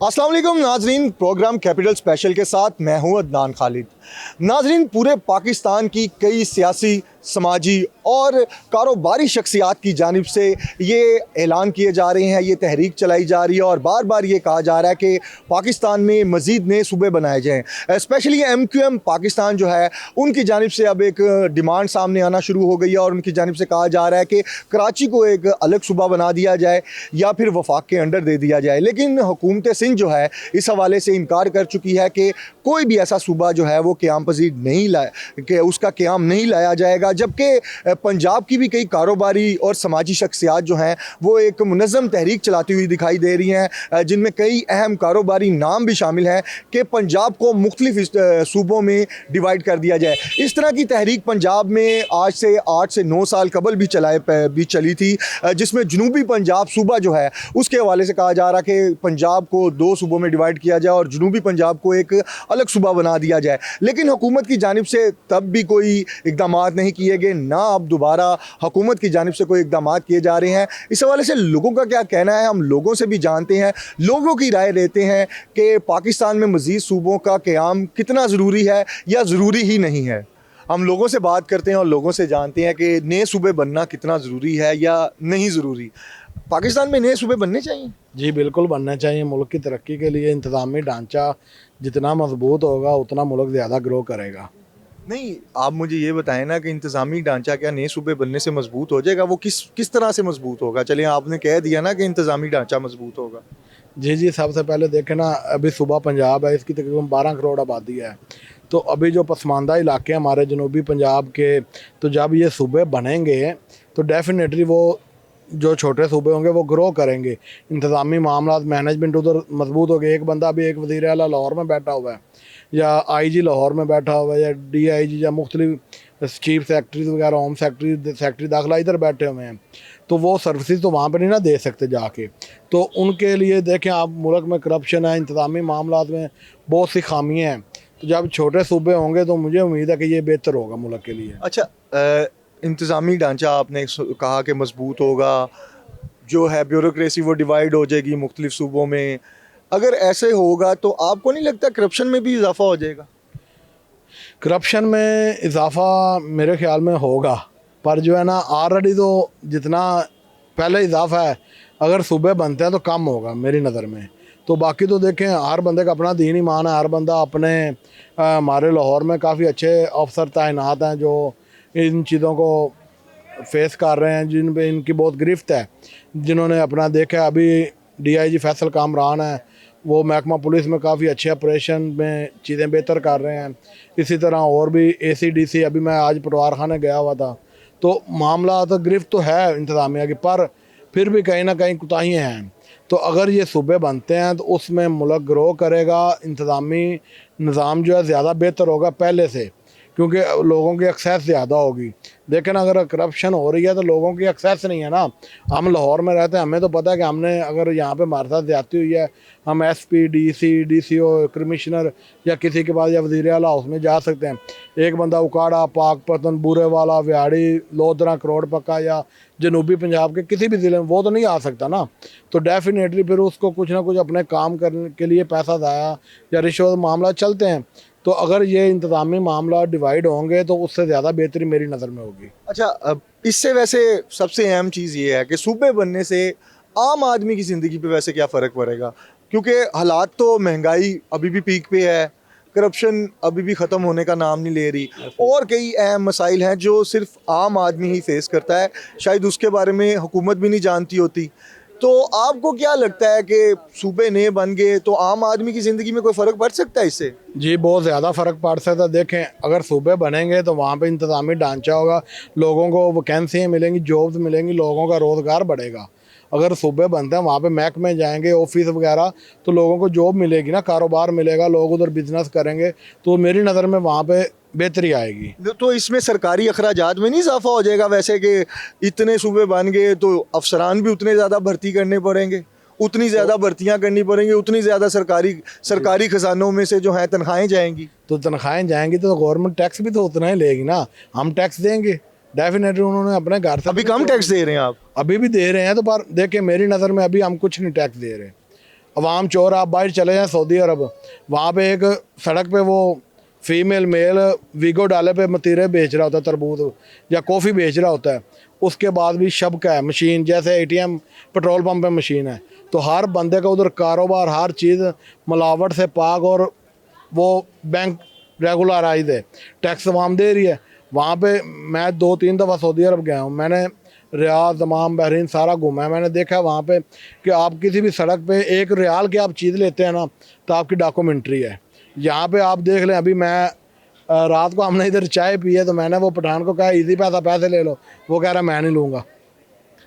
अस्सलाम वालेकुम नाजरीन, प्रोग्राम कैपिटल स्पेशल के साथ मैं हूं अदनान खालिद। नाजरीन, पूरे पाकिस्तान की कई सियासी, समाजी और कारोबारी शख्सियात की जानिब से ये ऐलान किए जा रहे हैं, ये तहरीक चलाई जा रही है और बार बार ये कहा जा रहा है कि पाकिस्तान में मज़ीद नए सूबे बनाए जाएँ। स्पेशली MQM पाकिस्तान जो है उनकी जानिब से अब एक डिमांड सामने आना शुरू हो गई है और उनकी जानिब से कहा जा रहा है कि कराची को एक अलग सूबा बना दिया जाए या फिर वफाक के अंडर दे दिया जाए। लेकिन हुकूमत सिंध जो है इस हवाले से इनकार कर चुकी है कि कोई भी ऐसा सूबा जो है वो क़याम पजीर नहीं कि उसका क़याम नहीं लाया जाएगा। जबकि पंजाब की भी कई कारोबारी और समाजी शख्सियात जो हैं वो एक मुनज़्ज़म तहरीक चलाती हुई दिखाई दे रही हैं, जिनमें कई अहम कारोबारी नाम भी शामिल हैं कि पंजाब को मुख्तलिफ सूबों में डिवाइड कर दिया जाए। इस तरह की तहरीक पंजाब में आज से 8 से 9 साल कबल भी चली थी, जिसमें जनूबी पंजाब सूबा जो है उसके हवाले से कहा जा रहा कि पंजाब को 2 सूबों में डिवाइड किया जाए और जनूबी पंजाब को एक अलग सूबा बना दिया जाए। लेकिन हुकूमत की जानिब से तब भी कोई इक़दाम नहीं किए गए, ना अब दोबारा हुकूमत की जानिब से कोई इक़दाम किए जा रहे हैं। इस हवाले से लोगों का क्या कहना है, हम लोगों से भी जानते हैं, लोगों की राय लेते हैं कि पाकिस्तान में मज़ीद सूबों का क़याम कितना ज़रूरी है या ज़रूरी ही नहीं है। हम लोगों से बात करते हैं और लोगों से जानते हैं कि नए सूबे बनना कितना ज़रूरी है या नहीं ज़रूरी। पाकिस्तान में नए सूबे बनने चाहिए? जी बिल्कुल बनना चाहिए। मुल्क की तरक्की के लिए इंतज़ामी ढांचा जितना मजबूत होगा उतना मुल्क ज़्यादा ग्रो करेगा। नहीं, आप मुझे ये बताएं ना कि इंतज़ामी ढांचा क्या नए सूबे बनने से मजबूत हो जाएगा? वो किस तरह से मजबूत होगा? चलिए, आपने कह दिया ना कि इंतज़ामी ढांचा मजबूत होगा। जी, सबसे पहले देखें ना, अभी सूबा पंजाब है, इसकी तकरीबन 12 करोड़ आबादी है। तो अभी जो पसमानदा इलाके हैं हमारे जनूबी पंजाब के, तो जब ये सूबे बनेंगे तो डेफिनेटली वो जो छोटे सूबे होंगे वो ग्रो करेंगे। इंतज़ामी मामला मैनेजमेंट उधर मजबूत हो गए। एक बंदा भी, एक वज़ीर आला लाहौर में बैठा हुआ है या IG लाहौर में बैठा हुआ है या DIG या मुख्तलिफ चीफ सेक्रेटरीज वगैरह, होम सेक्रेटरी दाखिला इधर बैठे हुए हैं, तो वो सर्विसेज तो वहाँ पर नहीं ना दे सकते जाके। तो उनके लिए देखें आप, मुल्क में करप्शन है, इंतज़ामी मामला में बहुत सी खामियाँ हैं। तो जब छोटे सूबे होंगे तो मुझे उम्मीद है कि ये बेहतर होगा मुल्क के लिए। अच्छा, इंतज़ामी ढांचा आपने कहा कि मजबूत होगा, जो है ब्यूरोक्रेसी वो डिवाइड हो जाएगी मुख्तलिफ सूबों में। अगर ऐसे होगा तो आपको नहीं लगता करप्शन में भी इजाफा हो जाएगा? करप्शन में इजाफा मेरे ख्याल में होगा, पर जो है ना, ऑलरेडी तो जितना पहले इजाफा है, अगर सूबे बनते हैं तो कम होगा मेरी नज़र में। तो बाकी तो देखें, हर बंदे का अपना दीन ईमान है, हर बंदा अपने हमारे लाहौर में काफ़ी अच्छे अफसर तैनात हैं जो इन चीज़ों को फेस कर रहे हैं, जिन पे इनकी बहुत गिरफ्त है, जिन्होंने अपना देखा। अभी DIG फैसल कामरान है, वो महकमा पुलिस में काफ़ी अच्छे ऑपरेशन में चीज़ें बेहतर कर रहे हैं। इसी तरह और भी ACDC, अभी मैं आज पटवार खाने गया हुआ था, तो मामला तो गिरफ्त तो है इंतज़ामिया की, पर फिर भी कहीं ना कहीं कोताहियाँ हैं। तो अगर ये सूबे बनते हैं तो उसमें मुल्क ग्रो करेगा, इंतज़ामी निज़ाम जो है ज़्यादा बेहतर होगा पहले से, क्योंकि लोगों की एक्सेस ज़्यादा होगी। देखें ना, अगर करप्शन हो रही है तो लोगों की एक्सेस नहीं है ना। हम लाहौर में रहते हैं, हमें तो पता है कि हमने अगर यहाँ पे हमारे साथ ज़्यादती हुई है, हम SP DC DCO कमिश्नर या किसी के पास या वज़ीर आला हाउस में जा सकते हैं। एक बंदा उकाड़ा, पाकपतन, बूरे वाला, व्याड़ी, लोधरा, करोड़ पक्का या जनूबी पंजाब के किसी भी ज़िले में वो तो नहीं आ सकता ना। तो डेफिनेटली फिर उसको कुछ ना कुछ अपने काम करने के लिए पैसा ज़ाया या रिश्वत मामला चलते हैं। तो अगर ये इंतज़ामी मामला डिवाइड होंगे तो उससे ज़्यादा बेहतरी मेरी नज़र में होगी। अच्छा, अब इससे वैसे सबसे अहम चीज़ ये है कि सूबे बनने से आम आदमी की ज़िंदगी पे वैसे क्या फ़र्क पड़ेगा? क्योंकि हालात तो, महंगाई अभी भी पीक पे है, करप्शन अभी भी ख़त्म होने का नाम नहीं ले रही, और कई अहम मसाइल हैं जो सिर्फ आम आदमी ही फेस करता है, शायद उसके बारे में हुकूमत भी नहीं जानती होती। तो आपको क्या लगता है कि सूबे नए बन गए तो आम आदमी की ज़िंदगी में कोई फ़र्क पड़ सकता है इससे? जी बहुत ज़्यादा फ़र्क पड़ सकता है। देखें, अगर सूबे बनेंगे तो वहाँ पे इंतज़ामी ढांचा होगा, लोगों को वैकेंसियाँ मिलेंगी, जॉब्स मिलेंगी, लोगों का रोज़गार बढ़ेगा। अगर सूबे बनते हैं, वहाँ पे महकमे जाएंगे, ऑफिस वगैरह, तो लोगों को जॉब मिलेगी ना, कारोबार मिलेगा, लोग उधर बिजनेस करेंगे, तो मेरी नज़र में वहाँ पे बेहतरी आएगी। तो इसमें सरकारी अखराजात में नहीं इजाफा हो जाएगा वैसे कि इतने सूबे बन गए तो अफसरान भी उतने ज़्यादा भर्ती करने पड़ेंगे, उतनी ज़्यादा भर्तियां करनी पड़ेंगी, उतनी ज़्यादा सरकारी खजानों में से जो है तनख्वाहें जाएंगी? तो तनख्वाहें जाएंगी तो गवर्नमेंट टैक्स भी तो उतना ही लेगी ना, हम टैक्स देंगे डेफिनेटली। उन्होंने अपने घर से अभी कम टैक्स दे रहे हैं आप? अभी भी दे रहे हैं, तो पर देखिए मेरी नज़र में अभी हम कुछ नहीं टैक्स दे रहे। अवाम चोर, आप बाहर चले जाएं सऊदी अरब, वहाँ पे एक सड़क पे वो फीमेल मेल वीगो डाले पे मतीरे बेच रहा होता है, तरबूज या कॉफ़ी बेच रहा होता है। उसके बाद भी शब का है मशीन, जैसे एटीएम पेट्रोल पंप पे मशीन है। तो हर बंदे का उधर कारोबार, हर चीज़ मिलावट से पाक, और वो बैंक रेगुलराइज है, टैक्स अवाम दे रही है। वहाँ पे मैं 2-3 दफ़ा सऊदी अरब गया हूँ, मैंने रियाद, दमाम, बहरीन सारा घूमा है। मैंने देखा है वहाँ पे कि आप किसी भी सड़क पे 1 रियाल की आप चीज़ लेते हैं ना, तो आपकी डॉक्यूमेंट्री है। यहाँ पे आप देख लें, अभी मैं रात को हमने इधर चाय पी है, तो मैंने वो पठान को कहा ईजी पैसे ले लो, वो कह रहा मैं नहीं लूँगा,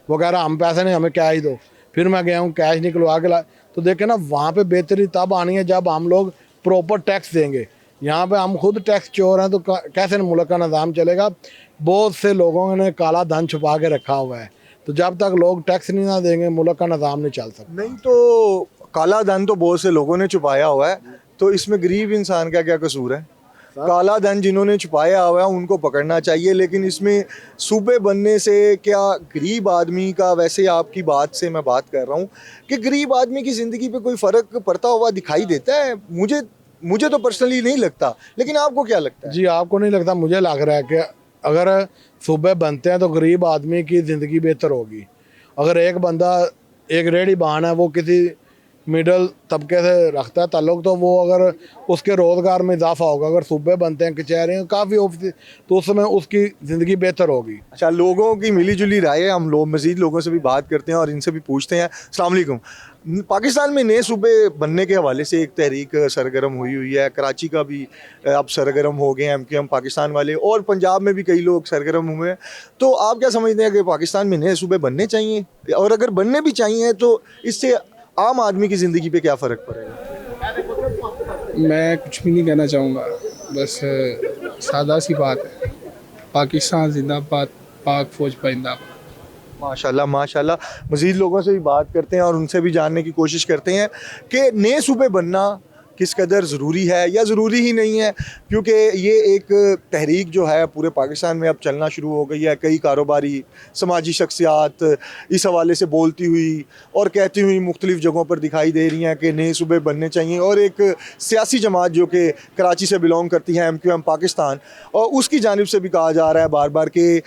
वो कह रहा हम पैसे नहीं, हमें क्या ही दो। फिर मैं गया हूँ कैश निकलवा के ला, तो देखे ना वहाँ पे बेहतरी तब आनी है जब हम लोग प्रॉपर टैक्स देंगे। यहाँ पे हम खुद टैक्स चोर हैं, तो कैसे मुल्क का निज़ाम चलेगा। बहुत से लोगों ने काला धन छुपा के रखा हुआ है, तो जब तक लोग टैक्स नहीं ना देंगे मुल्क का निज़ाम नहीं चल सकता। नहीं तो काला धन तो बहुत से लोगों ने छुपाया हुआ है, तो इसमें गरीब इंसान का क्या कसूर है? काला धन जिन्होंने छुपाया हुआ है उनको पकड़ना चाहिए, लेकिन इसमें सूबे बनने से क्या गरीब आदमी का, वैसे आपकी बात से मैं बात कर रहा हूँ कि गरीब आदमी की ज़िंदगी पे कोई फ़र्क पड़ता हुआ दिखाई देता है? मुझे तो पर्सनली नहीं लगता, लेकिन आपको क्या लगता है? जी, आपको नहीं लगता? मुझे लग रहा है कि अगर सूबे बनते हैं तो गरीब आदमी की ज़िंदगी बेहतर होगी। अगर एक बंदा, एक रेडी बहान है, वो किसी मिडल तबके से रखता है ताल्लुक़, तो वो अगर उसके रोज़गार में इजाफा होगा। अगर सूबे बनते हैं, कचहरियाँ काफ़ी ऑफिस, तो उसमें उसकी ज़िंदगी बेहतर होगी। अच्छा, लोगों की मिली जुली राय है, हम लोग मज़ीद लोगों से भी बात करते हैं और इनसे भी पूछते हैं। अस्सलाम वालेकुम। पाकिस्तान में नए सूबे बनने के हवाले से एक तहरीक सरगर्म हुई है, कराची का भी अब सरगर्म हो गए हैं MQM पाकिस्तान वाले, और पंजाब में भी कई लोग सरगर्म हुए हैं। तो आप क्या समझते हैं कि पाकिस्तान में नए सूबे बनने चाहिए, और अगर बनने भी चाहिए तो इससे आम आदमी की ज़िंदगी पे क्या फ़र्क पड़ेगा? मैं कुछ भी नहीं कहना चाहूँगा, बस सादा सी बात है, पाकिस्तान जिंदाबाद, पाक फ़ौज जिंदाबाद। माशाल्लाह माशाल्लाह। मज़ीद लोगों से भी बात करते हैं और उनसे भी जानने की कोशिश करते हैं कि नए सूबे बनना किस कदर ज़रूरी है या ज़रूरी ही नहीं है, क्योंकि ये एक तहरीक जो है पूरे पाकिस्तान में अब चलना शुरू हो गई है। कई कारोबारी, समाजी शख्सियात इस हवाले से बोलती हुई और कहती हुई मुख्तलिफ़ जगहों पर दिखाई दे रही हैं कि नए सूबे बनने चाहिए। और एक सियासी जमात जो कि कराची से बिलोंग करती है, MQM पाकिस्तान, और उसकी जानिब से भी कहा जा रहा है बार बार कि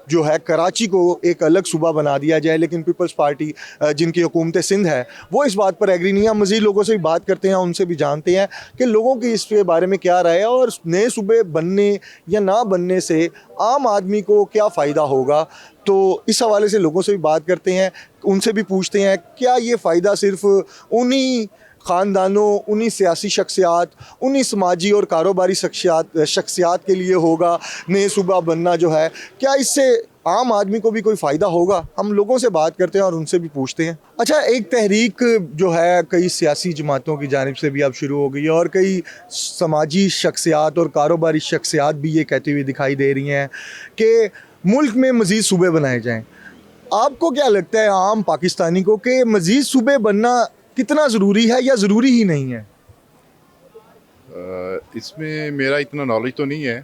जो है कराची को एक अलग सूबा बना दिया जाए, लेकिन पीपल्स पार्टी जिनकी हुकूमत सिंध है वो इस बात पर एग्री नहीं है। हम मज़ीद लोगों से भी बात करते हैं, उनसे भी जानते हैं कि लोगों की इसके बारे में क्या राय है और नए सूबे बनने या ना बनने से आम आदमी को क्या फ़ायदा होगा। तो इस हवाले से लोगों से भी बात करते हैं, उनसे भी पूछते हैं क्या ये फ़ायदा सिर्फ़ उन्हीं ख़ानदानों, उन्हीं सियासी शख्सियात, उन्हीं समाजी और कारोबारी शख्सियात के लिए होगा नए सूबा बनना जो है, क्या इससे आम आदमी को भी कोई फ़ायदा होगा? हम लोगों से बात करते हैं और उनसे भी पूछते हैं। अच्छा, एक तहरीक जो है कई सियासी जमातों की जानिब से भी अब शुरू हो गई है और कई समाजी शख्सियात और कारोबारी शख्सियात भी ये कहती हुई दिखाई दे रही हैं कि मुल्क में मज़ीद सूबे बनाए जाएँ। आपको क्या लगता है आम पाकिस्तानी को कि मज़ीद सूबे बनना कितना ज़रूरी है या ज़रूरी ही नहीं है? इसमें मेरा इतना नॉलेज तो नहीं है,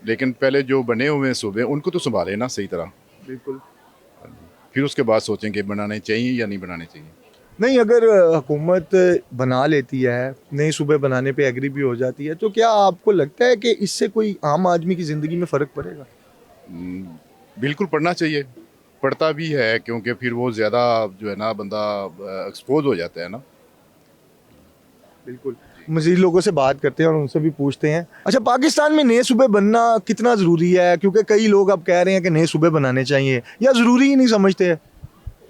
लेकिन पहले जो बने हुए हैं सूबे उनको तो संभाले ना सही तरह, बिल्कुल। फिर उसके बाद सोचें कि बनाने चाहिए या नहीं बनाने चाहिए। नहीं, अगर हुकूमत बना लेती है, नए सूबे बनाने पे एग्री भी हो जाती है, तो क्या आपको लगता है कि इससे कोई आम आदमी की ज़िंदगी में फ़र्क पड़ेगा? बिल्कुल पढ़ना चाहिए, पढ़ता भी है, क्योंकि फिर वो ज़्यादा जो है ना बंदा एक्सपोज हो जाता है ना। बिल्कुल। मज़ीद लोगों से बात करते हैं और उनसे भी पूछते हैं। अच्छा, पाकिस्तान में नए सूबे बनना कितना ज़रूरी है? क्योंकि कई लोग अब कह रहे हैं कि नए सूबे बनाने चाहिए, या ज़रूरी ही नहीं समझते हैं?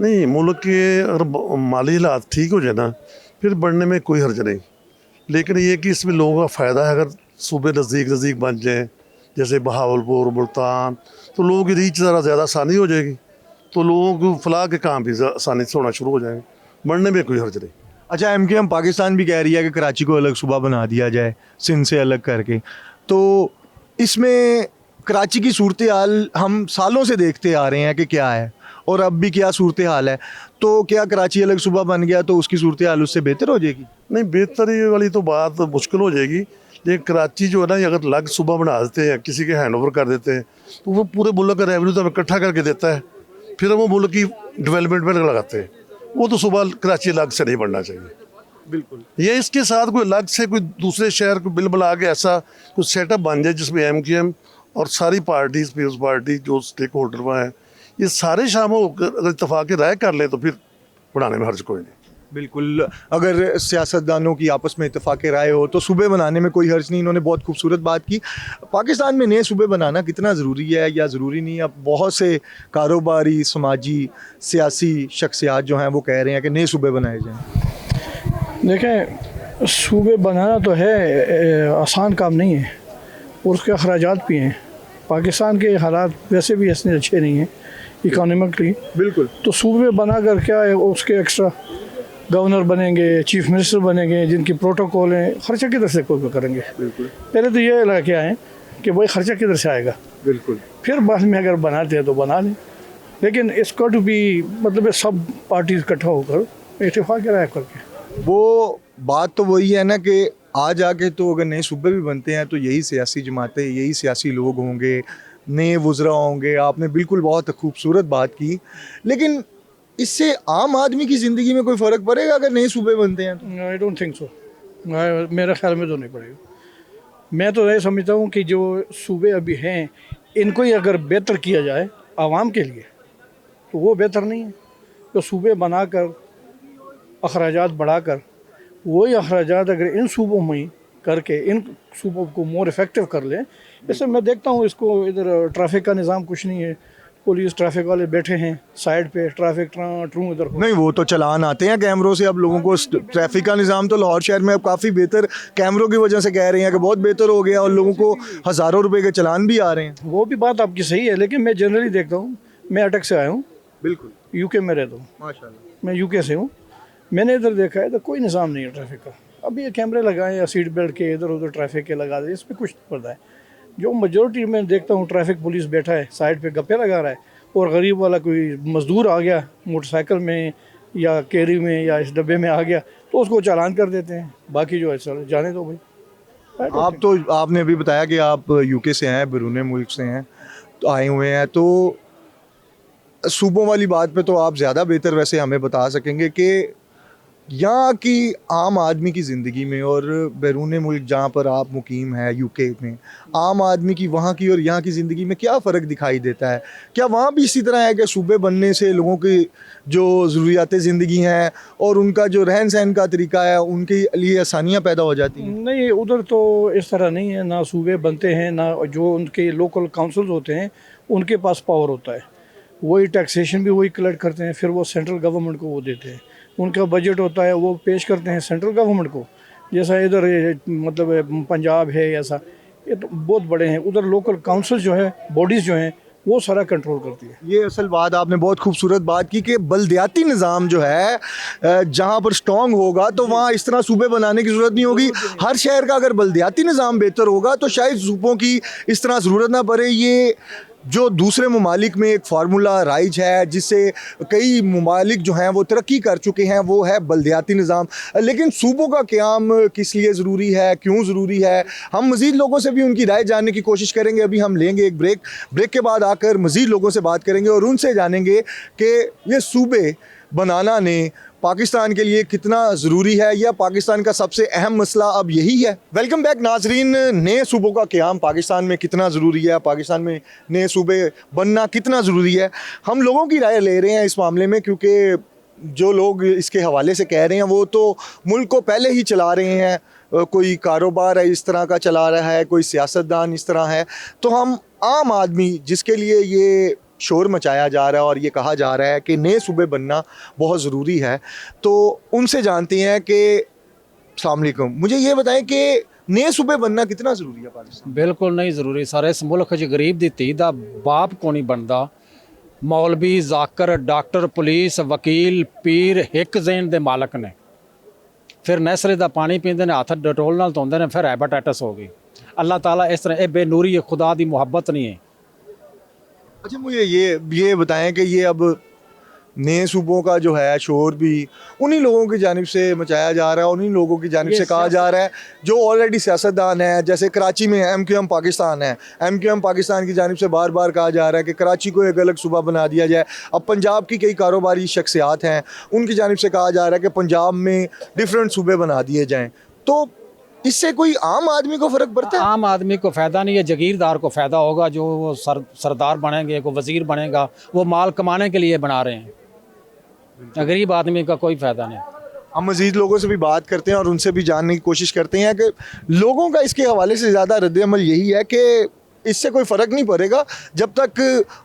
नहीं, मुल्क के अगर माली हालात ठीक हो जाए ना, फिर बढ़ने में कोई हर्ज नहीं। लेकिन ये कि इसमें लोगों का फ़ायदा है, अगर सूबे नज़दीक बन जाएँ, जैसे बहावलपुर, मुल्तान, तो लोगों की रीच ज़्यादा आसानी हो जाएगी, तो लोगों को फलाह के काम भी आसानी से होना शुरू हो जाएंगे, बढ़ने में कोई हर्ज नहीं। अच्छा, MQM पाकिस्तान भी कह रही है कि कराची को अलग सूबा बना दिया जाए, सिंध से अलग करके। तो इसमें कराची की सूरत हाल हम सालों से देखते आ रहे हैं कि क्या है, और अब भी क्या सूरत हाल है। तो क्या कराची अलग सूबा बन गया तो उसकी सूरत हाल उससे बेहतर हो जाएगी? नहीं, बेहतरी वाली तो बात मुश्किल हो जाएगी, लेकिन कराची जो है ना, अगर अलग सूबा बना देते हैं, किसी के हैंड ओवर कर देते हैं, तो वो पूरे मुल्क का रेवेन्यू तो इकट्ठा करके देता है, फिर वो मुल्क की डेवलपमेंट में लगाते हैं। वो तो सूबा कराची अलग से नहीं बनना चाहिए। बिल्कुल। या इसके साथ कोई अलग से कोई दूसरे शहर को बिल बुला के ऐसा कुछ सेटअप बन जाए जिसमें MQM और सारी पार्टीज, पीपल्स पार्टी जो स्टेक होल्डर वहाँ हैं, ये सारे शामिल होकर अगर इतफाक़ राय कर लें तो फिर बढ़ाने में हर्ज कोई नहीं। बिल्कुल, अगर सियासतदानों की आपस में इत्तेफाक राय हो तो सूबे बनाने में कोई हर्ज नहीं। इन्होंने बहुत खूबसूरत बात की। पाकिस्तान में नए सूबे बनाना कितना ज़रूरी है या ज़रूरी नहीं? अब बहुत से कारोबारी, समाजी, सियासी शख्सियात जो हैं वो कह रहे हैं कि नए सूबे बनाए जाएँ। देखें, सूबे बनाना तो है, आसान काम नहीं है और उसके अखराजात भी हैं। पाकिस्तान के हालात वैसे भी इतने अच्छे नहीं हैं इकोनॉमिकली। बिल्कुल। तो सूबे बना कर क्या है, उसके एक्स्ट्रा गवर्नर बनेंगे, चीफ मिनिस्टर बनेंगे, जिनकी प्रोटोकॉल हैं, खर्चा किधर से कोई करेंगे? बिल्कुल। पहले तो ये लगा के आए कि भाई खर्चा किधर से आएगा, बिल्कुल। फिर बाद में अगर बनाते हैं तो बना लें, लेकिन इसको टू बी मतलब सब पार्टीज इकट्ठा होकर इत्तेफाक राय करके। वो बात तो वही है ना कि आज आके तो अगर नए सूबे भी बनते हैं तो यही सियासी जमातें, यही सियासी लोग होंगे, नए वुज़रा होंगे। आपने बिल्कुल बहुत खूबसूरत बात की, लेकिन इससे आम आदमी की ज़िंदगी में कोई फ़र्क पड़ेगा अगर नए सूबे बनते हैं तो? I don't think so. मेरे ख्याल में तो नहीं पड़ेगा। मैं तो ये समझता हूँ कि जो सूबे अभी हैं इनको ही अगर बेहतर किया जाए आवाम के लिए तो वो बेहतर नहीं है। तो सूबे बनाकर अखराजात बढ़ाकर वही अखराजात अगर इन सूबों में करके इन सूबों को मोर इफ़ेक्टिव कर लें। जैसे मैं देखता हूँ इसको, इधर ट्रैफिक का निज़ाम कुछ नहीं है, पुलिस ट्रैफिक वाले बैठे हैं साइड पे, ट्रैफिक ट्रू इधर नहीं, वो तो चलान आते हैं कैमरों से। अब लोगों को ट्रैफिक का निज़ाम तो लाहौर शहर में अब काफ़ी बेहतर, कैमरों की वजह से कह रहे हैं कि बहुत बेहतर हो गया और लोगों को हज़ारों रुपए के चलान भी आ रहे हैं। वो भी बात आपकी सही है, लेकिन मैं जनरली देखता हूँ, मैं अटक से आया हूँ, बिल्कुल। यूके में रहता हूँ, माशाल्लाह। मैं यूके से हूँ। मैंने इधर देखा है तो कोई निज़ाम नहीं है ट्रैफिक का। अब ये कैमरे लगाए या सीट बेल्ट के इधर उधर ट्रैफिक के लगा दे, इस पर कुछ नहीं पड़ता है। जो मेजोरिटी में देखता हूँ ट्रैफिक पुलिस बैठा है साइड पे गप्पे लगा रहा है, और गरीब वाला कोई मज़दूर आ गया मोटरसाइकिल में या कैरी में या इस डब्बे में आ गया तो उसको चालान कर देते हैं। बाकी जो है सर जाने दो भाई। आपने अभी बताया कि आप यूके से हैं, बैरून मुल्क से हैं, तो आए हुए हैं, तो सूबों वाली बात पे तो आप ज़्यादा बेहतर वैसे हमें बता सकेंगे कि यहाँ की आम आदमी की ज़िंदगी में और बैरून मुल्क जहाँ पर आप मुकीम हैं यूके में, आम आदमी की वहाँ की और यहाँ की ज़िंदगी में क्या फ़र्क दिखाई देता है? क्या वहाँ भी इसी तरह है कि सूबे बनने से लोगों की जो ज़रूरियात ज़िंदगी हैं और उनका जो रहन सहन का तरीका है उनके लिए आसानियाँ पैदा हो जाती हैं? नहीं, उधर तो इस तरह नहीं है, ना सूबे बनते हैं, ना जो उनके लोकल काउंसिल्स होते हैं उनके पास पावर होता है। वही टैक्सेशन भी वही कलेक्ट करते हैं, फिर वो सेंट्रल गवर्नमेंट को वो देते हैं। उनका बजट होता है वो पेश करते हैं सेंट्रल गवर्नमेंट को। जैसा इधर मतलब पंजाब है, ऐसा ये तो बहुत बड़े हैं। उधर लोकल काउंसिल जो है, बॉडीज़ जो हैं, वो सारा कंट्रोल करती है। ये असल बात आपने बहुत खूबसूरत बात की कि बल्दियाती निज़ाम जो है जहाँ पर स्ट्रॉन्ग होगा तो वहाँ इस तरह सूबे बनाने की ज़रूरत नहीं होगी। हर शहर का अगर बल्दियाती निज़ाम बेहतर होगा तो शायद सूबों की इस तरह ज़रूरत ना पड़े। ये जो दूसरे ममालिक में एक फार्मूला राइज है जिससे कई ममालिक जो हैं वो तरक्की कर चुके हैं, वो है बल्दियाती निज़ाम। लेकिन सूबों का क़याम किस लिए ज़रूरी है, क्यों ज़रूरी है, हम मज़ीद लोगों से भी उनकी राय जानने की कोशिश करेंगे। अभी हम लेंगे एक ब्रेक के बाद आकर मज़ीद लोगों से बात करेंगे और उनसे जानेंगे कि ये सूबे बनाना ने पाकिस्तान के लिए कितना ज़रूरी है या पाकिस्तान का सबसे अहम मसला अब यही है। वेलकम बैक नाजरीन। नए सूबों का क़याम पाकिस्तान में कितना ज़रूरी है, पाकिस्तान में नए सूबे बनना कितना ज़रूरी है, हम लोगों की राय ले रहे हैं इस मामले में, क्योंकि जो लोग इसके हवाले से कह रहे हैं वो तो मुल्क को पहले ही चला रहे हैं, कोई कारोबार है इस तरह का चला रहा है, कोई सियासतदान इस तरह है, तो हम आम आदमी जिसके लिए ये शोर मचाया जा रहा है और ये कहा जा रहा है कि नए सूबे बनना बहुत ज़रूरी है, तो उनसे जानते हैं कि अस्सलाम वालेकुम, मुझे ये बताएं कि नए सूबे बनना कितना ज़रूरी है पाकिस्तान? बिल्कुल नहीं ज़रूरी। सारे इस मुल्क च गरीब दी धी दा बाप को नहीं बनता। मौलवी, जाकर, डॉक्टर, पुलिस, वकील, पीर एक जैन दे मालक ने, फिर नैसरे दा पानी पींदे ने, हथ डटोल नाल धोंदे ने, फिर हेपेटाइटिस हो गई। अल्लाह ताला इस तरह बेनूरी है, खुदा दी मुहब्बत नहीं है। अच्छा, मुझे ये बताएं कि ये अब नए सूबों का जो है शोर भी उन्हीं लोगों की जानिब से मचाया जा रहा है, उन्हीं लोगों की जानिब से कहा जा रहा है जो ऑलरेडी सियासतदान है। जैसे कराची में MQM पाकिस्तान है, MQM पाकिस्तान की जानिब से बार बार कहा जा रहा है कि कराची को एक अलग सूबा बना दिया जाए। अब पंजाब की कई कारोबारी शख्सियात हैं, उनकी जानिब से कहा जा रहा है कि पंजाब में डिफरेंट सूबे बना दिए जाएँ। तो इससे कोई आम आदमी को फ़र्क पड़ता है? आम आदमी को फ़ायदा नहीं है, जागीरदार को फ़ायदा होगा। जो वो सरदार बनेंगे, कोई वज़ीर बनेगा, वो माल कमाने के लिए बना रहे हैं। गरीब आदमी का कोई फ़ायदा नहीं। हम मज़ीद लोगों से भी बात करते हैं और उनसे भी जानने की कोशिश करते हैं कि लोगों का इसके हवाले से ज़्यादा रद्द-ए-अमल यही है कि इससे कोई फ़र्क नहीं पड़ेगा जब तक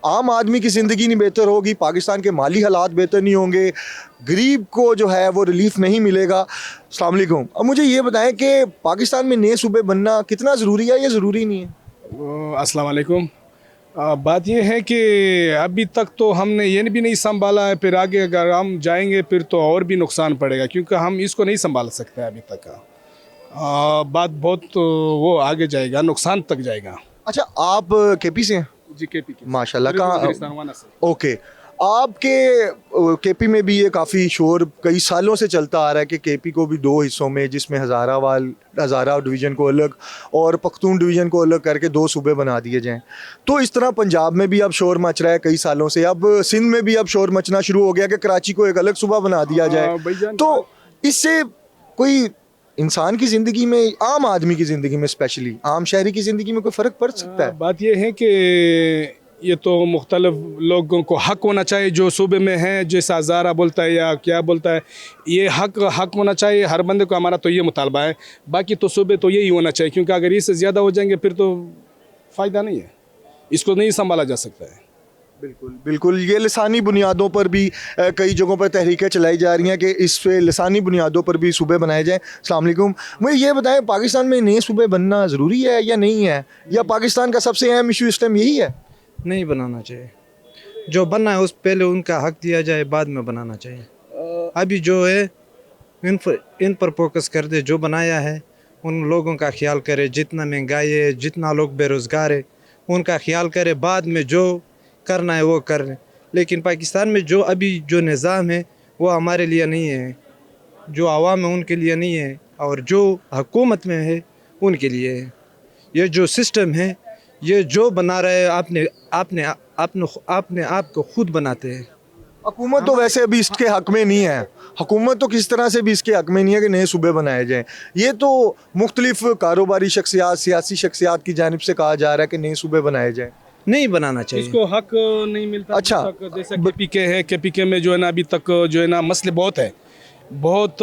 आम आदमी की ज़िंदगी नहीं बेहतर होगी, पाकिस्तान के माली हालात बेहतर नहीं होंगे, गरीब को जो है वो रिलीफ नहीं मिलेगा। अस्सलाम वालेकुम। अब मुझे ये बताएं कि पाकिस्तान में नए सूबे बनना कितना ज़रूरी है या ज़रूरी नहीं है? अस्सलाम वालेकुम। बात ये है कि अभी तक तो हमने ये भी नहीं संभाला है, फिर आगे अगर हम जाएंगे फिर तो और भी नुकसान पड़ेगा, क्योंकि हम इसको नहीं संभाल सकते अभी तक का। बात बहुत वो आगे जाएगा, नुकसान तक जाएगा। अच्छा, आप KP से हैं? जी, KP के माशाल्लाह। कहाँ? वज़ीरिस्तान से। ओके। आपके KP में भी ये काफ़ी शोर कई सालों से चलता आ रहा है कि KP को भी दो हिस्सों में, जिसमें हज़ारा डिवीज़न को अलग और पख्तून डिवीज़न को अलग करके दो सूबे बना दिए जाएं। तो इस तरह पंजाब में भी अब शोर मच रहा है कई सालों से। अब सिंध में भी अब शोर मचना शुरू हो गया कि कराची को एक अलग सूबा बना दिया जाए। भाईजान, तो इससे कोई इंसान की ज़िंदगी में, आम आदमी की ज़िंदगी में, स्पेशली आम शहरी की ज़िंदगी में कोई फ़र्क पड़ सकता है? बात ये है कि ये तो मुख्तलिफ लोगों को हक होना चाहिए जो सूबे में हैं, जैसा हज़ारा बोलता है या क्या बोलता है, ये हक होना चाहिए हर बंदे को। हमारा तो ये मुतालबा है। बाकी तो सूबे तो यही होना चाहिए, क्योंकि अगर इससे ज़्यादा हो जाएंगे फिर तो फ़ायदा नहीं है, इसको नहीं संभाला जा सकता है। बिल्कुल बिल्कुल। ये लसानी बुनियादों पर भी कई जगहों पर तहरीकें चलाई जा रही हैं कि इस पे लसानी बुनियादों पर भी सूबे बनाए जाएं। अस्सलाम वालेकुम। मुझे ये बताएं, पाकिस्तान में नए सूबे बनना ज़रूरी है या नहीं है, या पाकिस्तान का सबसे अहम इशू इस टाइम यही है? नहीं बनाना चाहिए। जो बनना है उस पहले उनका हक दिया जाए, बाद में बनाना चाहिए। अभी जो है इन पर फोकस कर दे, जो बनाया है उन लोगों का ख्याल करे। जितना महंगाई है, जितना लोग बेरोज़गार है, उनका ख्याल करे। बाद में जो करना है वो कर। लेकिन पाकिस्तान में जो अभी जो निज़ाम है वो हमारे लिए नहीं है, जो आवाम है उनके लिए नहीं है, और जो हुकूमत में है उनके लिए है। ये जो सिस्टम है, ये जो बना रहे आपने आप को खुद बनाते हैं। हुकूमत तो वैसे अभी इसके हक में नहीं है, हुकूमत तो किस तरह से भी इसके हक में नहीं है कि नए सूबे बनाए जाएं। ये तो मुख्तलिफ कारोबारी शख्सियात, सियासी शख्सियात की जानिब से कहा जा रहा है कि नए सूबे बनाए जाएं। नहीं बनाना चाहिए, इसको हक नहीं मिलता। अच्छा, जैसे KPK है, KPK में जो है ना अभी तक जो है ना मसले बहुत है, बहुत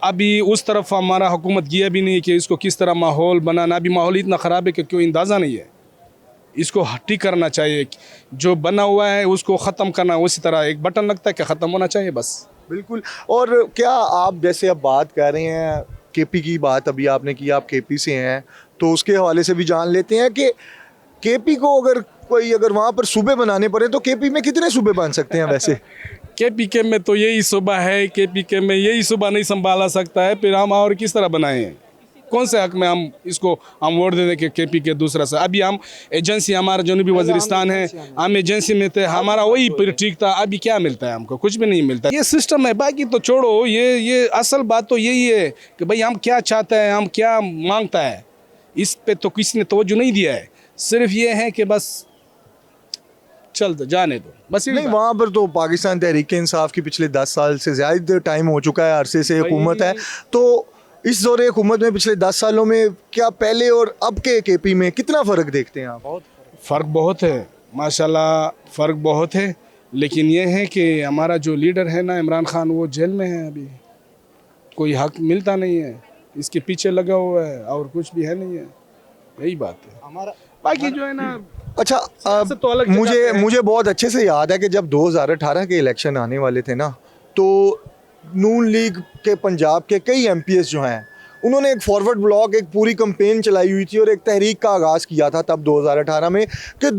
अभी उस तरफ हमारा हुकूमत गया भी नहीं कि इसको किस तरह माहौल बनाना। अभी माहौल इतना ख़राब है कि कोई अंदाज़ा नहीं है। इसको ठीक करना चाहिए, जो बना हुआ है उसको ख़त्म करना। उसी तरह एक बटन लगता है कि ख़त्म होना चाहिए, बस। बिल्कुल। और क्या आप जैसे अब बात कर रहे हैं KP की बात अभी आपने की, आप KP से हैं, तो उसके हवाले से भी जान लेते हैं कि KP को अगर वहाँ पर सूबे बनाने पड़े तो KP में कितने सूबे बन सकते हैं वैसे? KPK में तो यही सूबा है, KPK में यही सूबा नहीं संभाला सकता है, फिर हम और किस तरह बनाए हैं? कौन से हक में हम वोट दे दें कि KPK दूसरा सा? अभी हम एजेंसी, हमारा जनूबी वज़ीरिस्तान है, हम एजेंसी में थे, हमारा वही फिर ठीक था। अभी क्या मिलता है हमको? कुछ भी नहीं मिलता। ये सिस्टम है, बाकी तो छोड़ो। ये असल बात तो यही है कि भाई हम क्या चाहते हैं, हम क्या मांगता है, इस पे तो किसी ने तवज्जो नहीं दिया है। सिर्फ ये है कि बस चल जाने दो, बस। नहीं, वहाँ पर तो पाकिस्तान तहरीक इंसाफ की पिछले 10 साल से ज़्यादा टाइम हो चुका है, अरसे से हुकूमत है। तो इस दौरे हुकूमत में पिछले 10 सालों में क्या पहले और अब के KP में कितना फ़र्क देखते हैं आप? फ़र्क बहुत है माशाल्लाह, फ़र्क बहुत है। लेकिन ये है कि हमारा जो लीडर है ना, इमरान खान, वो जेल में है। अभी कोई हक मिलता नहीं है, इसके पीछे लगा हुआ है और कुछ भी है नहीं है। यही बात है हमारा। बाकी जो है ना, अच्छा, तो अलग मुझे बहुत अच्छे से याद है कि जब 2018 के इलेक्शन आने वाले थे ना, तो नून लीग के पंजाब के कई MPs जो हैं, उन्होंने एक फॉरवर्ड ब्लॉक, एक पूरी कैंपेन चलाई हुई थी और एक तहरीक का आगाज़ किया था तब 2018 में कि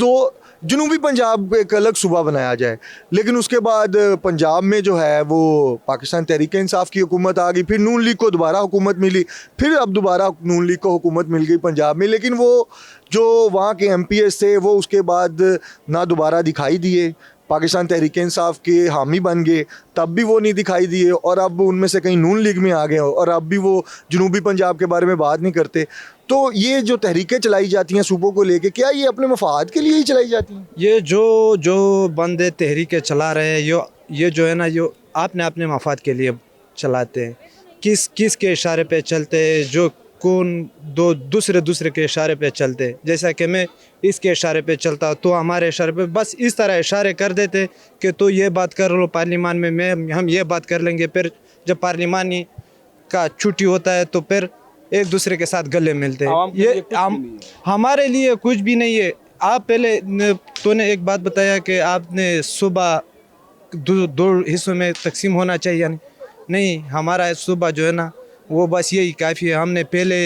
जनूबी पंजाब एक अलग सूबा बनाया जाए। लेकिन उसके बाद पंजाब में जो है वो पाकिस्तान तहरीक इंसाफ की हुकूमत आ गई, फिर नून लीग को दोबारा हुकूमत मिली, फिर अब दोबारा नून लीग को हुकूमत मिल गई पंजाब में। लेकिन वो जो वहाँ के MPs थे वो उसके बाद ना दोबारा दिखाई दिए, पाकिस्तान तहरीक इंसाफ के हामी बन गए, तब भी वो नहीं दिखाई दिए, और अब उनमें से कहीं नून लीग में आ गए और अब भी वो जनूबी पंजाब के बारे में बात नहीं करते। तो ये जो तहरीकें चलाई जाती हैं सूबों को लेके, क्या ये अपने मफाद के लिए ही चलाई जाती हैं? ये जो बंदे तहरीकें चला रहे हैं, ये जो है ना, यो आपने अपने मफाद के लिए चलाते हैं। किस के इशारे पे चलते हैं, जो कौन दूसरे के इशारे पे चलते हैं। जैसा कि मैं इसके इशारे पे चलता तो हमारे इशारे पे बस इस तरह इशारे कर देते कि तो ये बात कर लो पार्लियामान में, हम ये बात कर लेंगे। फिर जब पार्लियामानी का छुट्टी होता है तो फिर एक दूसरे के साथ गले मिलते हैं। ये हमारे लिए कुछ भी नहीं है। आप पहले तूने एक बात बताया कि आपने सुबह दो हिस्सों में तकसीम होना चाहिए। नहीं, हमारा सुबह जो है ना वो बस यही काफ़ी है। हमने पहले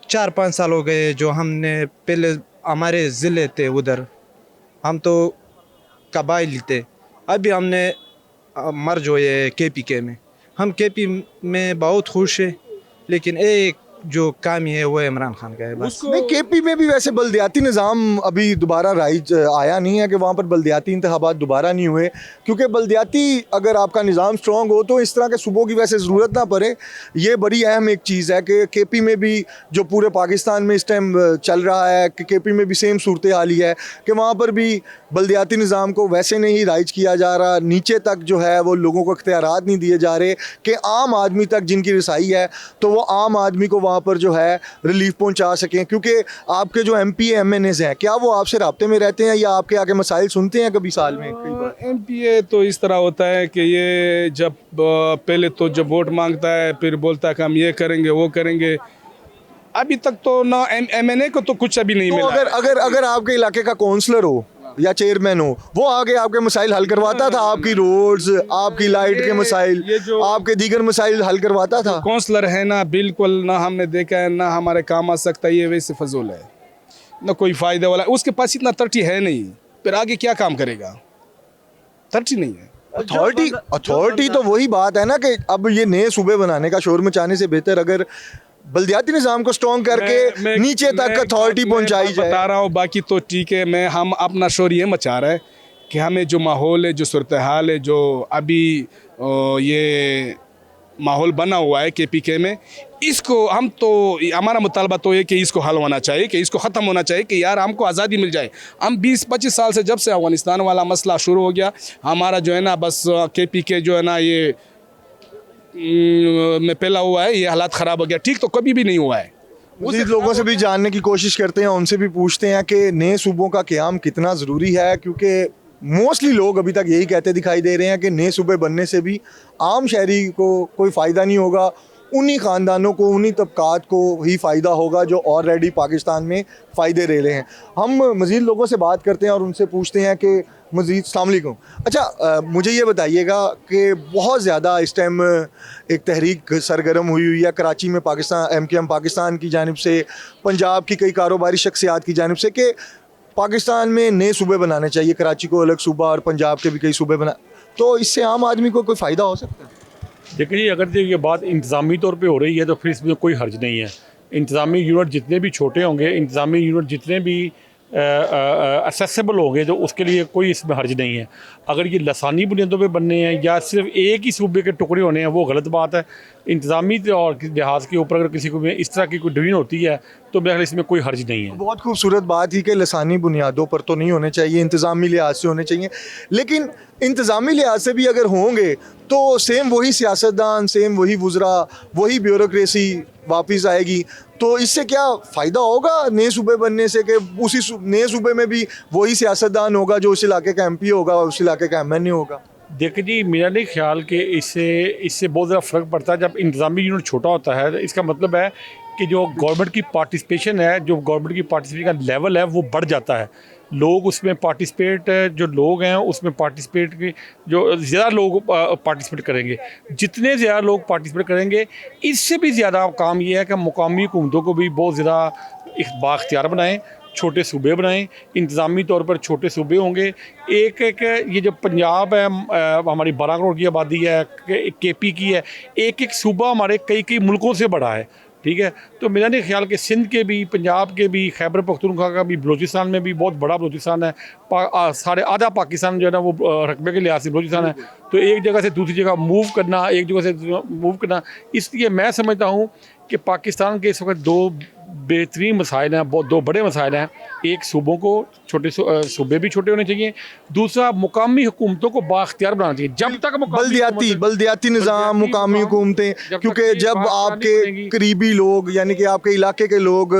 4-5 साल हो गए जो हमने पहले हमारे ज़िले थे उधर, हम तो कबाइल थे। अभी हमने मर्ज हुए KPK में। हम KP में बहुत खुश है, लेकिन एक जो कामी है वो इमरान खान का है बस। नहीं, KP में भी वैसे बल्दियाती निज़ाम अभी दोबारा राइज आया नहीं है कि वहाँ पर बल्दियाती इंतखाबात दोबारा नहीं हुए, क्योंकि बल्दियाती अगर आपका निज़ाम स्ट्रॉन्ग हो तो इस तरह के सूबों की वैसे ज़रूरत ना पड़े। ये बड़ी अहम एक चीज़ है कि KP में भी जो पूरे पाकिस्तान में इस टाइम चल रहा है कि KP में भी सेम सूरत हाल ही है कि वहाँ पर भी बल्दियाती निज़ाम को वैसे नहीं राइज किया जा रहा, नीचे तक जो है वो लोगों को इख्तियारात नहीं दिए जा रहे कि आम आदमी तक जिनकी रसाई है तो वो आम आदमी को वहाँ पर जो है रिलीफ पहुंचा सकें। क्योंकि आपके जो MP MNAs हैं, क्या वो आपसे राब्ते में रहते हैं या आपके आगे मसाइल सुनते हैं कभी साल में? MPA तो इस तरह होता है कि ये जब पहले तो जब वोट मांगता है फिर बोलता है कि हम ये करेंगे वो करेंगे। अभी तक तो ना MNA को तो कुछ अभी नहीं तो मिला। अगर आपके इलाके का काउंसलर हो या चेयरमैन हो, वो आगे आपके मसाइल हल करवाता था, आपकी रोड्स, आपकी लाइट के मसाइल, आपके दीगर मसाइल हल करवाता था। काउंसलर है ना, बिल्कुल ना हमने देखा है ना हमारे काम आ सकता है। ये वैसे फजूल है ना, कोई फ़ायदे वाला, उसके पास इतना तर्टी है नहीं, फिर आगे क्या काम करेगा? तर्टी नहीं है। अथॉरिटी तो वही बात है ना कि अब ये नए सूबे बनाने का शोर मचाने से बेहतर अगर बल्दियाती निज़ाम को स्ट्रॉन्ग करके नीचे तक अथॉरिटी पहुंचाई जाए। बता रहा हूँ, बाकी तो ठीक है। हम अपना शोर ये मचा रहा है कि हमें जो माहौल है, जो सूरत हाल है, जो अभी ये माहौल बना हुआ है KPK में, इसको हम तो हमारा मुतालबा तो ये कि इसको हल होना चाहिए, कि इसको ख़त्म होना चाहिए कि यार हमको आज़ादी मिल जाए। हम 20-25 साल से जब से अफगानिस्तान वाला मसला शुरू हो गया, हमारा जो है ना बस KPK जो है ना ये में फैला हुआ है, ये हालात ख़राब हो गया। ठीक तो कभी भी नहीं हुआ है। मज़ीद लोगों से भी जानने की कोशिश करते हैं, उनसे भी पूछते हैं कि नए सूबों का क़याम कितना ज़रूरी है, क्योंकि मोस्टली लोग अभी तक यही कहते दिखाई दे रहे हैं कि नए सूबे बनने से भी आम शहरी को कोई फ़ायदा नहीं होगा, उन्हीं ख़ानदानों को, उन्हीं तबकात को ही फ़ायदा होगा जो ऑलरेडी पाकिस्तान में फ़ायदे ले रहे हैं। हम मज़ीद लोगों से बात करते हैं और उनसे पूछते हैं कि मज़ीद अस्सलाम वालेकुम। अच्छा, मुझे ये बताइएगा कि बहुत ज़्यादा इस टाइम एक तहरीक सरगर्म हुई है कराची में, पाकिस्तान MKM पाकिस्तान की जानिब से, पंजाब की कई कारोबारी शख्सियात की जानिब से कि पाकिस्तान में नए सूबे बनाने चाहिए, कराची को अलग सूबा और पंजाब के भी कई सूबे बना, तो इससे आम आदमी को कोई फ़ायदा हो सकता है? देखिए, अगर ये बात इंतज़ामी तौर पे हो रही है तो फिर इसमें कोई हर्ज नहीं है। इंतज़ामी यूनिट जितने भी छोटे होंगे, इंतज़ामी यूनिट जितने भी एक्सेसिबल होंगे, तो उसके लिए कोई इसमें हर्ज नहीं है। अगर ये लसानी बुनियादों पे बनने हैं या सिर्फ एक ही सूबे के टुकड़े होने हैं, वो गलत बात है। इंतज़ामी और लिहाज के ऊपर अगर किसी को इस तरह की कोई डिवीजन होती है तो मेरे ख्याल इसमें कोई हर्ज नहीं है। बहुत खूबसूरत बात ही कि लसानी बुनियादों पर तो नहीं होने चाहिए, इंतज़ामी लिहाज से होने चाहिए। लेकिन इंतज़ामी लिहाज से भी अगर होंगे तो सेम वही सियासतदान, सेम वही वुज़रा, वही ब्यूरोक्रेसी वापस आएगी। तो इससे क्या फ़ायदा होगा नए सूबे बनने से कि उसी नए सूबे में भी वही सियासतदान होगा जो उस इलाके का MP होगा, उस इलाके का MNA होगा? देखिए जी, मेरा नहीं ख्याल कि इससे बहुत ज़्यादा फ़र्क पड़ता है। जब इंतज़ामी यूनिट छोटा होता है तो इसका मतलब है कि जो गवर्नमेंट की पार्टिसिपेशन है, जो गवर्नमेंट की पार्टिसिपेशन का लेवल है वो बढ़ जाता है। लोग उसमें पार्टिसिपेट, जो लोग हैं उसमें पार्टिसिपेट की जो ज़्यादा लोग पार्टिसिपेट करेंगे, जितने ज़्यादा लोग पार्टिसिपेट करेंगे, इससे भी ज़्यादा काम ये है कि मुकामी हुकूमतों को भी बहुत ज़्यादा बाख्तियार बनाएं, छोटे सूबे बनाएं। इंतज़ामी तौर पर छोटे सूबे होंगे। एक ये जो पंजाब है, हमारी 12 करोड़ की आबादी है, KP की है, एक सूबा हमारे कई मुल्कों से बड़ा है, ठीक है। तो मेरा नहीं ख्याल कि सिंध के भी, पंजाब के भी, खैबर पख्तूनख्वा का भी, बलूचिस्तान में भी बहुत बड़ा बलूचिस्तान है, साढ़े आधा पाकिस्तान जो है ना वो रकबे के लिहाज से बलूचिस्तान है। तो एक जगह से दूसरी जगह मूव करना, एक जगह से मूव करना, इसलिए मैं समझता हूँ कि पाकिस्तान के इस वक्त दो बेहतरीन मसाइल हैं, बहुत दो बड़े मसाइल हैं। एक सूबों को छोटे सूबे भी छोटे होने चाहिए, दूसरा मुकामी हुकूमतों को बाख्तियार बनाना चाहिए। जब तक बल्दियाती निज़ाम, मुकामी हुकूमतें, क्योंकि जब आपके करीबी लोग यानी कि आपके इलाके के लोग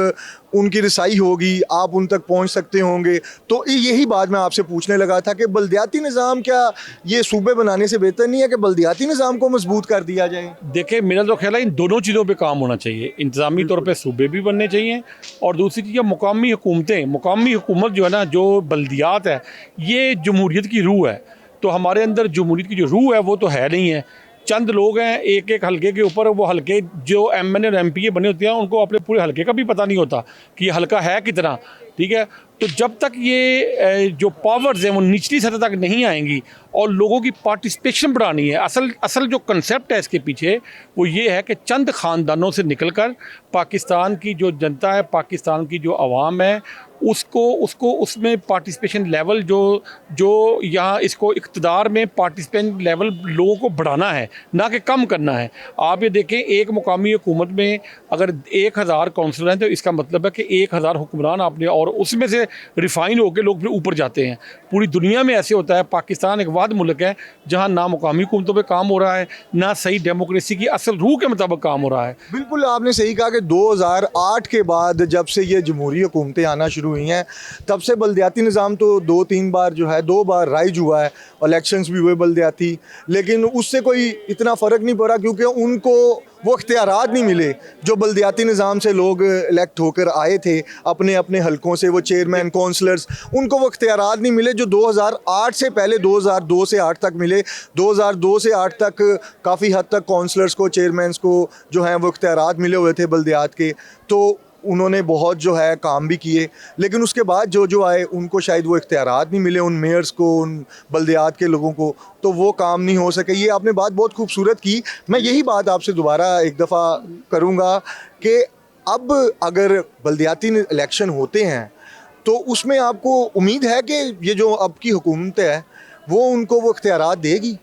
उनकी रसाई होगी, आप उन तक पहुंच सकते होंगे। तो यही बात मैं आपसे पूछने लगा था कि बल्दियाती निज़ाम क्या ये सूबे बनाने से बेहतर नहीं है कि बल्दियाती निज़ाम को मजबूत कर दिया जाए? देखिए, मेरा तो ख्याल है इन दोनों चीज़ों पे काम होना चाहिए। इंतज़ामी तौर पे सूबे भी बनने चाहिए, और दूसरी चीज़ मुकामी हुकूमतें, मुकामी हुकूमत जो है ना, जो बल्दियात है, ये जमहूरियत की रूह है। तो हमारे अंदर जमहूरियत की जो रूह है वो तो है नहीं है। चंद लोग हैं एक एक हलके के ऊपर, वो हलके जो MNA और MPA बने होते हैं उनको अपने पूरे हलके का भी पता नहीं होता कि ये हलका है कितना, ठीक है। तो जब तक ये जो पावर्स हैं वो निचली सतह तक नहीं आएंगी और लोगों की पार्टिसिपेशन बढ़ानी है, असल जो कंसेप्ट है इसके पीछे वो ये है कि चंद ख़ानदानों से निकलकर पाकिस्तान की जो जनता है, पाकिस्तान की जो आवाम है, उसको उसमें पार्टिसिपेशन लेवल जो यहाँ इसको इक़्तिदार में पार्टिसिपेंट लेवल लोगों को बढ़ाना है, ना कि कम करना है। आप ये देखें, एक मुकामी हुकूमत में अगर 1000 काउंसलर हैं तो इसका मतलब है कि 1000 हुक्मरान आपने, और उसमें से रिफ़ाइन होकर लोग फिर ऊपर जाते हैं। पूरी दुनिया में ऐसे होता है। पाकिस्तान एक वाद मुल्क है जहाँ ना मुकामी हुकूमतों पर काम हो रहा है, ना सही डेमोक्रेसी की असल रूह के मुताबिक काम हो रहा है। बिल्कुल, आपने सही कहा कि 2008 के बाद जब से ये जमहूरी हुकूमतें आना शुरू हुई हैं, तब से बल्दियाती निज़ाम तो 2-3 बार जो है, 2 बार राइज हुआ है, इलेक्शंस भी हुए बल्दियाती, लेकिन उससे कोई इतना फ़र्क नहीं पड़ा क्योंकि उनको वो इख्तियारात नहीं मिले जो बल्दियाती निज़ाम से लोग इलेक्ट होकर आए थे अपने अपने हलकों से, वो चेयरमैन, काउंसलर्स, उनको वो इख्तियारात नहीं मिले जो 2008 से पहले 2002 से 8 तक मिले। 2002 से 8 तक काफ़ी हद तक काउंसलर्स को, चेयरमैन्स को जो हैं वो इख्तियारात मिले हुए थे बल्दियात के, तो उन्होंने बहुत जो है काम भी किए। लेकिन उसके बाद जो आए उनको शायद वो इख्तियारात नहीं मिले, उन मेयर्स को, उन बल्दियात के लोगों को, तो वो काम नहीं हो सके। ये आपने बात बहुत खूबसूरत की। मैं यही बात आपसे दोबारा एक दफ़ा करूँगा कि अब अगर बल्दियाती इलेक्शन होते हैं तो उसमें आपको उम्मीद है कि ये जो अब की हुकूमत है वो उनको वो इख्तियारात देगी?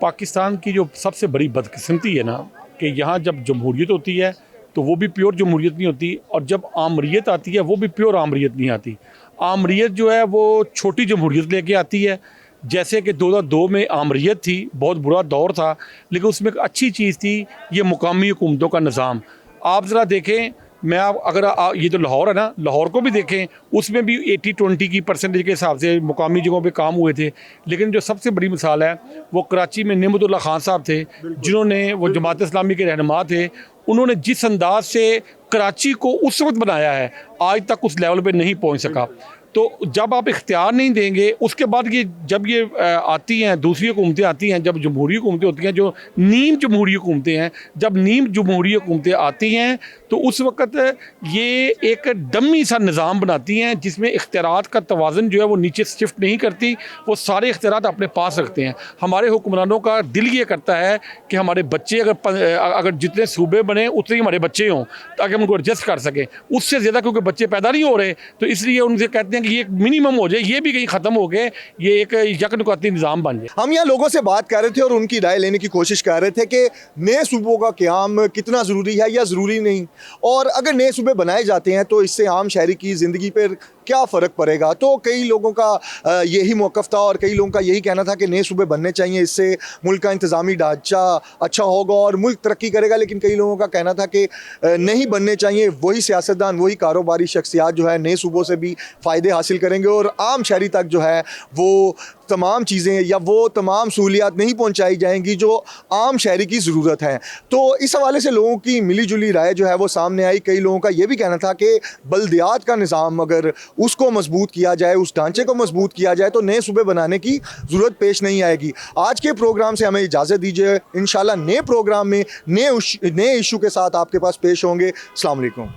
पाकिस्तान की जो सबसे बड़ी बदकिस्मती है ना कि यहाँ जब जमहूरियत होती है तो वो भी प्योर जमहूरियत नहीं होती, और जब आमरीत आती है वो भी प्योर आमरीत नहीं आती। आमरीत जो है वो छोटी जमहूरियत लेके आती है। जैसे कि 2002 में आमरीत थी, बहुत बुरा दौर था, लेकिन उसमें एक अच्छी चीज़ थी ये मुकामी हुकूमतों का निज़ाम। आप ज़रा देखें, ये तो लाहौर है ना, लाहौर को भी देखें, उसमें भी 80-20 की परसेंटेज के हिसाब से मुकामी जगहों पे काम हुए थे। लेकिन जो सबसे बड़ी मिसाल है वो कराची में नेमतुल्ला खान साहब थे, जिन्होंने, वो जमात इस्लामी के रहनुमा थे, उन्होंने जिस अंदाज से कराची को उस वक्त बनाया है आज तक उस लेवल पे नहीं पहुंच सका। तो जब आप इख्तियार नहीं देंगे, उसके बाद जब ये आती हैं दूसरी हुकूमतें आती हैं, जब जमहूरी हुकूमतें होती हैं, जो नीम जमहूरी हुकूमतें हैं, जब नीम जमहूरी हुकूमतें आती हैं तो उस वक़्त ये एक डमी सा निज़ाम बनाती हैं जिसमें इख्तियारात का तवाज़ुन जो है वो नीचे शिफ्ट नहीं करती, वो सारे इख्तियारात अपने पास रखते हैं। हमारे हुक्मरानों का दिल ये करता है कि हमारे बच्चे अगर जितने सूबे बने उतने ही हमारे बच्चे हों ताकि हम उनको एडजस्ट कर सकें। उससे ज़्यादा क्योंकि बच्चे पैदा नहीं हो रहे तो इसलिए उनसे कहते हैं कि ये एक मिनिमम हो जाए, ये भी कहीं ख़त्म हो गए, ये एक यकनुकाती निज़ाम बन जाए। हम यहाँ लोगों से बात कर रहे थे और उनकी राय लेने की कोशिश कर रहे थे कि नए सूबों का क़याम कितना ज़रूरी है या ज़रूरी नहीं, और अगर नए सूबे बनाए जाते हैं तो इससे आम शहरी की ज़िंदगी पर क्या फ़र्क पड़ेगा। तो कई लोगों का यही मौक़िफ़ था और कई लोगों का यही कहना था कि नए सूबे बनने चाहिए, इससे मुल्क का इंतज़ामी ढांचा अच्छा होगा और मुल्क तरक्की करेगा। लेकिन कई लोगों का कहना था कि नहीं बनने चाहिए, वही सियासतदान, वही कारोबारी शख्सियात जो है नए सूबों से भी फ़ायदे हासिल करेंगे और आम शहरी तक जो है वो तमाम चीज़ें या वो तमाम सहूलियात नहीं पहुंचाई जाएंगी जो आम शहरी की ज़रूरत है। तो इस हवाले से लोगों की मिली जुली राय जो है वो सामने आई। कई लोगों का ये भी कहना था कि बल्दियात का निज़ाम अगर उसको मजबूत किया जाए, उस ढांचे को मजबूत किया जाए तो नए सूबे बनाने की ज़रूरत पेश नहीं आएगी। आज के प्रोग्राम से हमें इजाज़त दीजिए, इंशाल्लाह नए प्रोग्राम में नए इशू के साथ आपके पास पेश होंगे। अस्सलाम वालेकुम।